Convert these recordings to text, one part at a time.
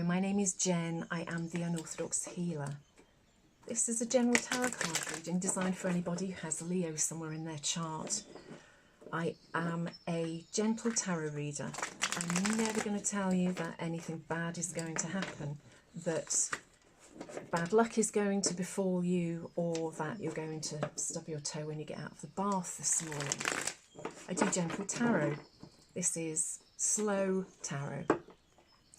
my name is Jen. I am the Unorthodox Healer. This is a general tarot card reading designed for anybody who has Leo somewhere in their chart. I am a gentle tarot reader. I'm never going to tell you that anything bad is going to happen, that bad luck is going to befall you, or that you're going to stub your toe when you get out of the bath this morning. I do gentle tarot. This is slow tarot.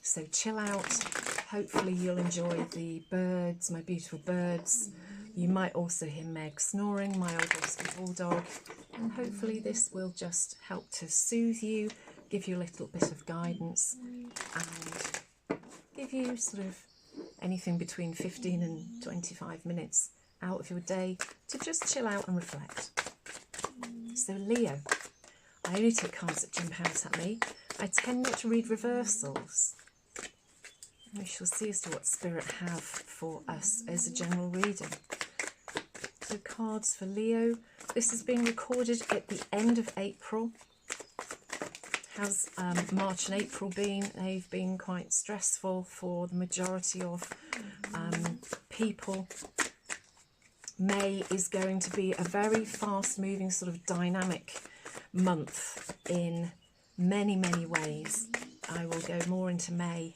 So chill out. Hopefully you'll enjoy the birds, my beautiful birds. You might also hear Meg snoring, my old husky bulldog. And hopefully this will just help to soothe you, give you a little bit of guidance, and give you sort of anything between 15 and 25 minutes out of your day to just chill out and reflect. So Leo, I only take cards that jump out at me. I tend not to read reversals. We shall see as to what Spirit have for us as a general reading. So cards for Leo. This is being recorded at the end of April. How's March and April been? They've been quite stressful for the majority of people. May is going to be a very fast-moving, sort of dynamic month in many, many ways. I will go more into May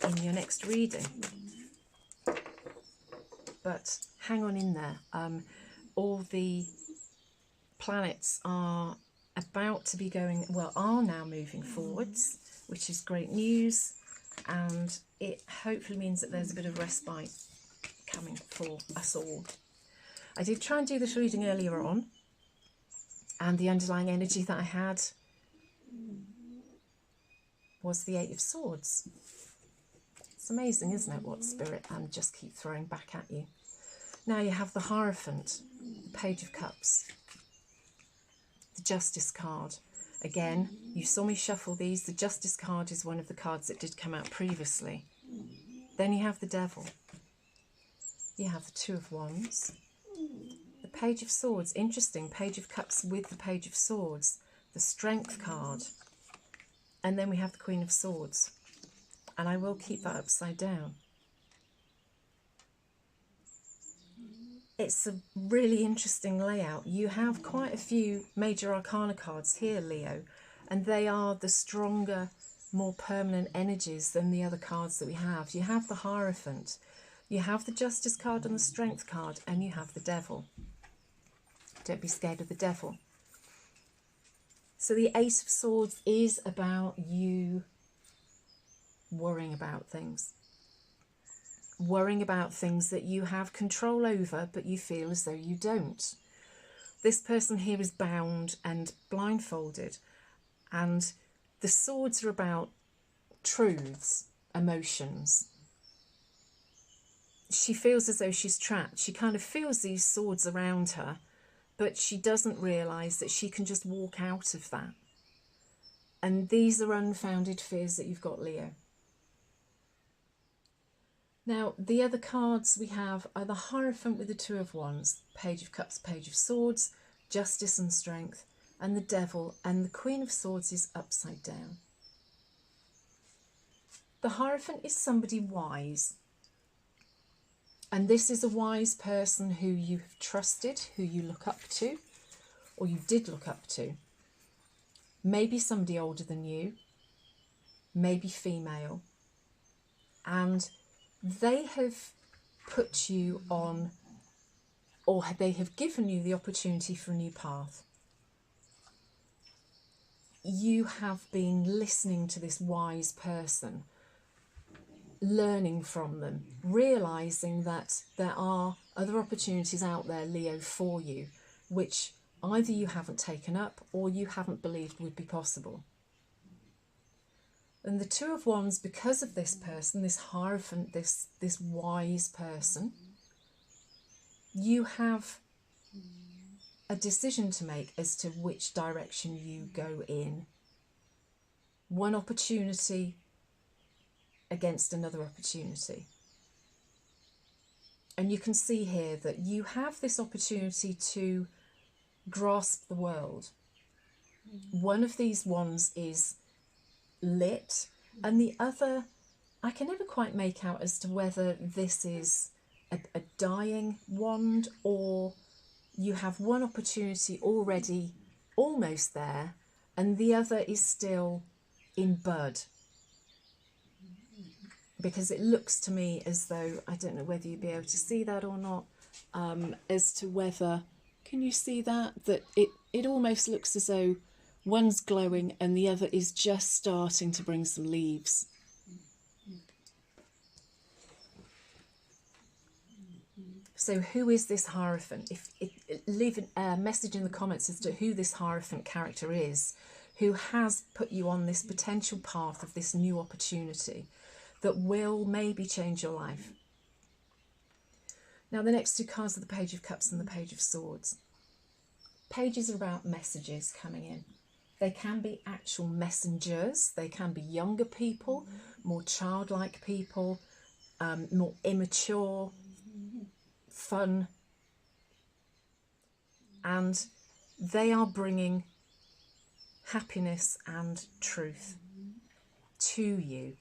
in your next reading. But hang on in there. All the planets are about to be going, well, are now moving forwards, which is great news, and it hopefully means that there's a bit of respite coming for us all. I did try and do this reading earlier on, and the underlying energy that I had was the Eight of Swords. It's amazing, isn't it, what Spirit just keep throwing back at you. Now you have the Hierophant, the Page of Cups, the Justice card. Again, you saw me shuffle these. The Justice card is one of the cards that did come out previously. Then you have the Devil. You have the Two of Wands. The Page of Swords, interesting, Page of Cups with the Page of Swords. The Strength card. And then we have the Queen of Swords. And I will keep that upside down. It's a really interesting layout. You have quite a few major arcana cards here, Leo, and they are the stronger, more permanent energies than the other cards that we have. You have the Hierophant, you have the Justice card and the Strength card, and you have the Devil. Don't be scared of the Devil. So the Ace of Swords is about you worrying about things. Worrying about things that you have control over, but you feel as though you don't. This person here is bound and blindfolded, and the swords are about truths, emotions. She feels as though she's trapped. She kind of feels these swords around her, but she doesn't realise that she can just walk out of that. And these are unfounded fears that you've got, Leo. Now, the other cards we have are the Hierophant with the Two of Wands, Page of Cups, Page of Swords, Justice and Strength, and the Devil, and the Queen of Swords is upside down. The Hierophant is somebody wise, and this is a wise person who you have trusted, who you look up to, or you did look up to. Maybe somebody older than you, maybe female, and they have put you on, or they have given you the opportunity for a new path. You have been listening to this wise person, learning from them, realising that there are other opportunities out there, Leo, for you, which either you haven't taken up or you haven't believed would be possible. And the Two of Wands, because of this person, this Hierophant, this wise person, you have a decision to make as to which direction you go in. One opportunity against another opportunity. And you can see here that you have this opportunity to grasp the world. One of these wands is lit, and the other I can never quite make out as to whether this is a dying wand, or you have one opportunity already almost there and the other is still in bud. Because it looks to me as though, I don't know whether you'd be able to see that or not, as to whether, can you see that? That it almost looks as though one's glowing and the other is just starting to bring some leaves. So who is this Hierophant? Leave a message in the comments as to who this Hierophant character is, who has put you on this potential path of this new opportunity that will maybe change your life. Now the next two cards are the Page of Cups and the Page of Swords. Pages are about messages coming in. They can be actual messengers, they can be younger people, more childlike people, more immature, fun, and they are bringing happiness and truth to you.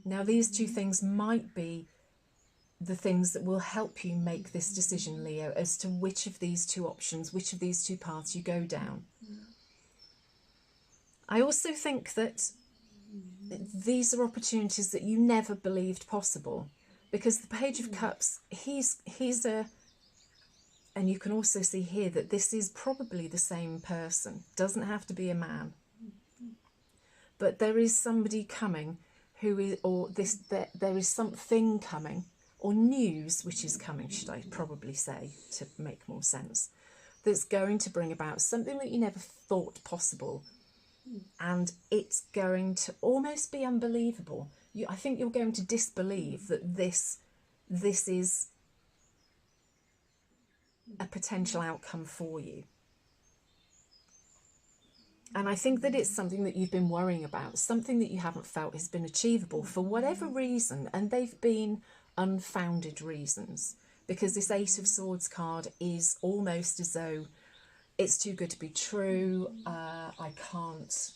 Now these two things might be the things that will help you make this decision, Leo, as to which of these two options, which of these two paths you go down. I also think that these are opportunities that you never believed possible, because the Page of Cups, he's a, and you can also see here that this is probably the same person, doesn't have to be a man, but there is somebody coming who is, or this, there is something coming, or news which is coming, should I probably say, to make more sense, that's going to bring about something that you never thought possible, and it's going to almost be unbelievable. I think you're going to disbelieve that this is a potential outcome for you. And I think that it's something that you've been worrying about, something that you haven't felt has been achievable for whatever reason, and they've been unfounded reasons, because this Ace of Swords card is almost as though it's too good to be true. I can't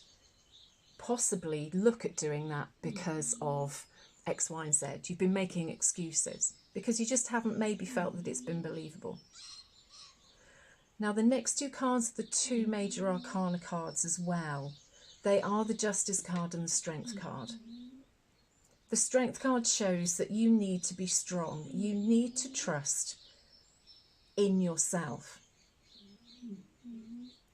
possibly look at doing that because of X, Y, and Z. You've been making excuses because you just haven't maybe felt that it's been believable. Now the next two cards are the two major arcana cards as well. They are the Justice card and the Strength card. The Strength card shows that you need to be strong. You need to trust in yourself.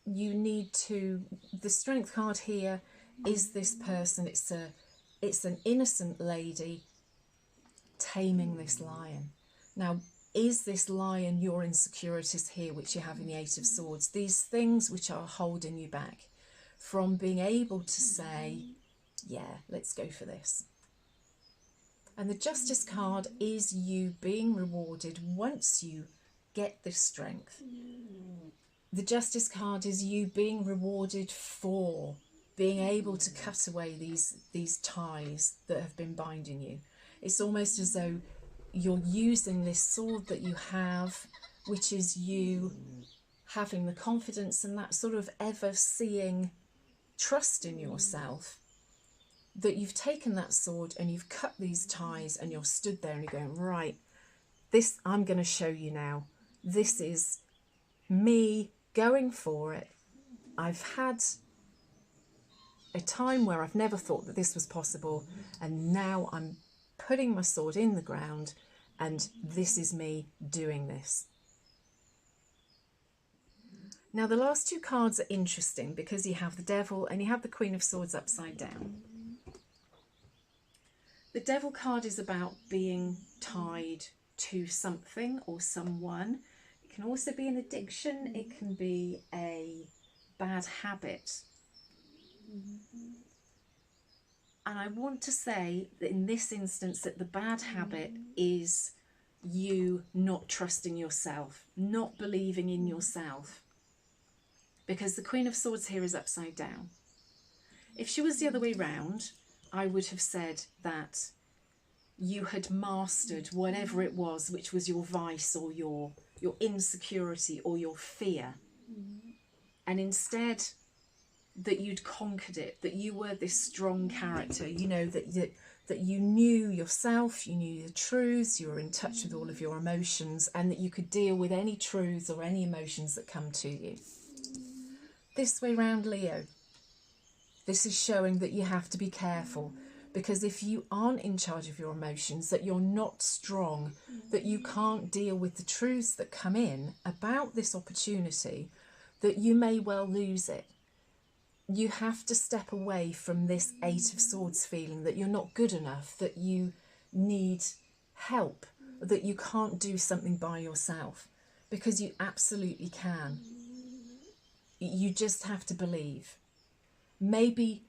You need to, the Strength card here is this person, it's an innocent lady taming this lion. Now, is this lion your insecurities here, which you have in the Eight of Swords? These things which are holding you back from being able to say, yeah, let's go for this. And the Justice card is you being rewarded once you get this strength. The Justice card is you being rewarded for being able to cut away these ties that have been binding you. It's almost as though you're using this sword that you have, which is you having the confidence and that sort of ever-seeing trust in yourself, that you've taken that sword and you've cut these ties and you're stood there and you're going, right, this I'm going to show you now. This is me going for it. I've had a time where I've never thought that this was possible, and now I'm putting my sword in the ground, and this is me doing this. Now the last two cards are interesting because you have the Devil and you have the Queen of Swords upside down. The Devil card is about being tied to something or someone. It can also be an addiction, it can be a bad habit. And I want to say that in this instance that the bad habit is you not trusting yourself, not believing in yourself. Because the Queen of Swords here is upside down. If she was the other way round, I would have said that you had mastered whatever it was, which was your vice or your insecurity or your fear. And instead that you'd conquered it, that you were this strong character, you know, that you knew yourself, you knew the truths, you were in touch with all of your emotions, and that you could deal with any truths or any emotions that come to you. This way round, Leo, this is showing that you have to be careful, because if you aren't in charge of your emotions, that you're not strong, that you can't deal with the truths that come in about this opportunity, that you may well lose it. You have to step away from this Eight of Swords feeling that you're not good enough, that you need help, that you can't do something by yourself, because you absolutely can. You just have to believe. Maybe,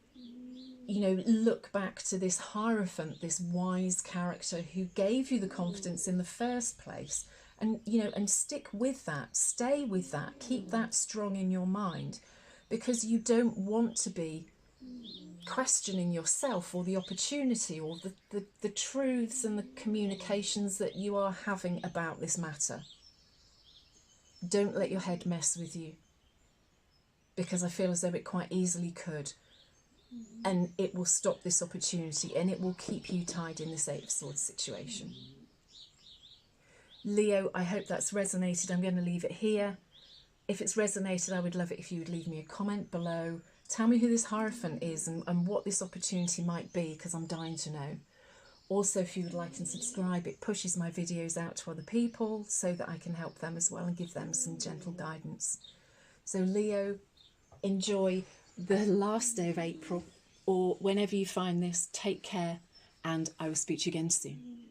you know, look back to this Hierophant, this wise character who gave you the confidence in the first place, and, you know, and stick with that, stay with that, keep that strong in your mind, because you don't want to be questioning yourself or the opportunity or the truths and the communications that you are having about this matter. Don't let your head mess with you, because I feel as though it quite easily could, and it will stop this opportunity, and it will keep you tied in this Eight of Swords situation. Leo, I hope that's resonated. I'm going to leave it here. If it's resonated, I would love it if you would leave me a comment below. Tell me who this Hierophant is and what this opportunity might be, because I'm dying to know. Also, if you would like and subscribe, it pushes my videos out to other people so that I can help them as well and give them some gentle guidance. So Leo, enjoy the last day of April, or whenever you find this, take care, and I will speak to you again soon.